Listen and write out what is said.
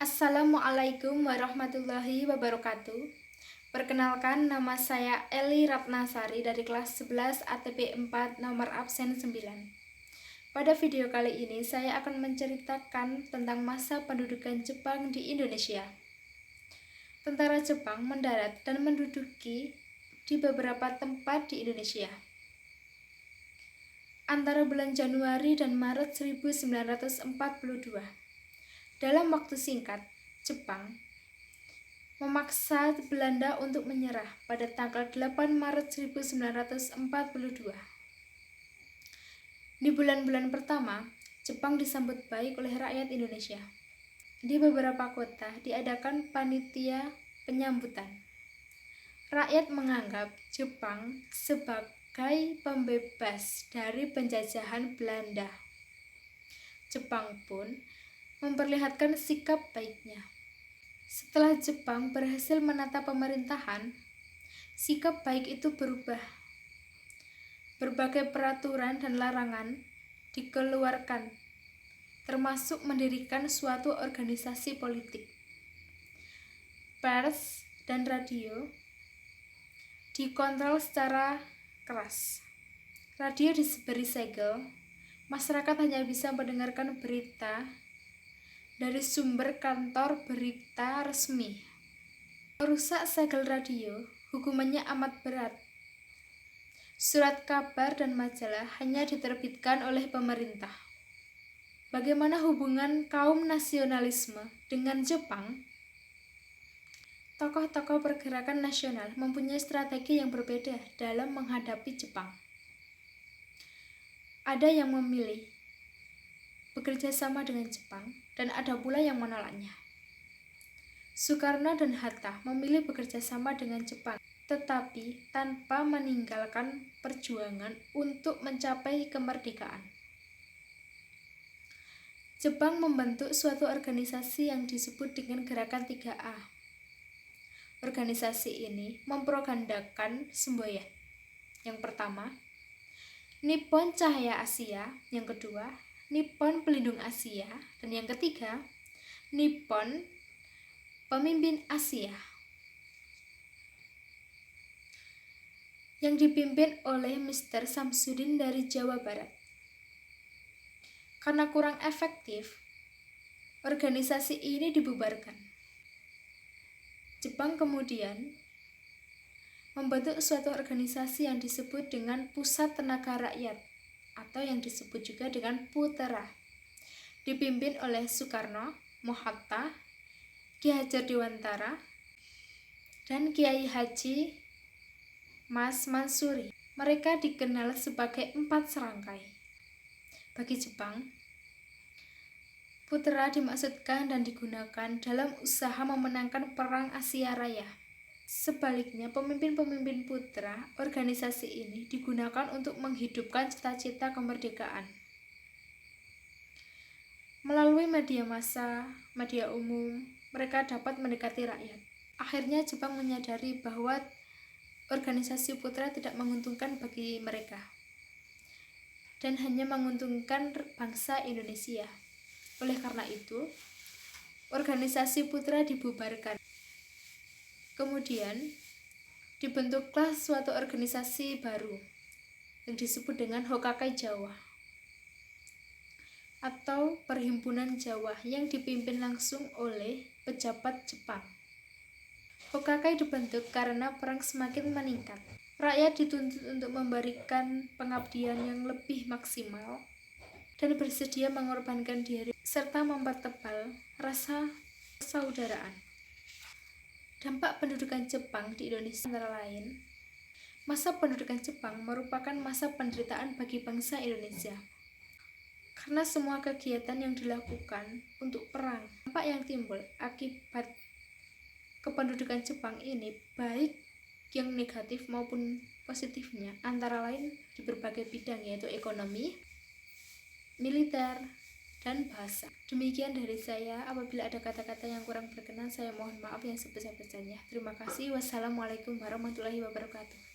Assalamualaikum warahmatullahi wabarakatuh. Perkenalkan, nama saya Eli Ratnasari dari kelas 11 ATP 4 nomor absen 9. Pada video kali ini saya akan menceritakan tentang masa pendudukan Jepang di Indonesia. Tentara Jepang mendarat dan menduduki di beberapa tempat di Indonesia antara bulan Januari dan Maret 1942. Dalam waktu singkat, Jepang memaksa Belanda untuk menyerah pada tanggal 8 Maret 1942. Di bulan-bulan pertama, Jepang disambut baik oleh rakyat Indonesia. Di beberapa kota diadakan panitia penyambutan. Rakyat menganggap Jepang sebagai pembebas dari penjajahan Belanda. Jepang pun memperlihatkan sikap baiknya. Setelah Jepang berhasil menata pemerintahan, sikap baik itu berubah. Berbagai peraturan dan larangan dikeluarkan, termasuk mendirikan suatu organisasi politik. Pers dan radio dikontrol secara keras. Radio diberi segel, masyarakat hanya bisa mendengarkan berita dari sumber kantor berita resmi. Merusak segel radio, hukumannya amat berat. Surat kabar dan majalah hanya diterbitkan oleh pemerintah. Bagaimana hubungan kaum nasionalisme dengan Jepang? Tokoh-tokoh pergerakan nasional mempunyai strategi yang berbeda dalam menghadapi Jepang. Ada yang memilih bekerja sama dengan Jepang, dan ada pula yang menolaknya. Soekarno dan Hatta memilih bekerja sama dengan Jepang, tetapi tanpa meninggalkan perjuangan untuk mencapai kemerdekaan. Jepang membentuk suatu organisasi yang disebut dengan Gerakan 3A. Organisasi ini mempropagandakan semboyan. Yang pertama, Nippon Cahaya Asia. Yang kedua, Nippon Pelindung Asia. Dan yang ketiga, Nippon Pemimpin Asia, yang dipimpin oleh Mr. Samsudin dari Jawa Barat. Karena kurang efektif, organisasi ini dibubarkan. Jepang kemudian membentuk suatu organisasi yang disebut dengan Pusat Tenaga Rakyat, atau yang disebut juga dengan Putera, dipimpin oleh Soekarno, Mohatta, Ki Hajar Dewantara, dan Kiai Haji Mas Mansuri. Mereka dikenal sebagai 4 serangkai. Bagi Jepang, Putera dimaksudkan dan digunakan dalam usaha memenangkan Perang Asia Raya. Sebaliknya, pemimpin-pemimpin Putera, organisasi ini digunakan untuk menghidupkan cita-cita kemerdekaan. Melalui media massa, media umum, mereka dapat mendekati rakyat. Akhirnya Jepang menyadari bahwa organisasi Putera tidak menguntungkan bagi mereka dan hanya menguntungkan bangsa Indonesia. Oleh karena itu, organisasi Putera dibubarkan. Kemudian dibentuklah suatu organisasi baru yang disebut dengan Hokakai Jawa, atau Perhimpunan Jawa, yang dipimpin langsung oleh pejabat Jepang. Hokakai dibentuk karena perang semakin meningkat. Rakyat dituntut untuk memberikan pengabdian yang lebih maksimal dan bersedia mengorbankan diri serta mempertebal rasa persaudaraan. Dampak pendudukan Jepang di Indonesia antara lain, masa pendudukan Jepang merupakan masa penderitaan bagi bangsa Indonesia. Karena semua kegiatan yang dilakukan untuk perang, dampak yang timbul akibat kependudukan Jepang ini, baik yang negatif maupun positifnya, antara lain di berbagai bidang, yaitu ekonomi, militer, dan bahasa. Demikian dari saya. Apabila ada kata-kata yang kurang berkenan, saya mohon maaf yang sebesar-besarnya. Terima kasih. Wassalamualaikum warahmatullahi wabarakatuh.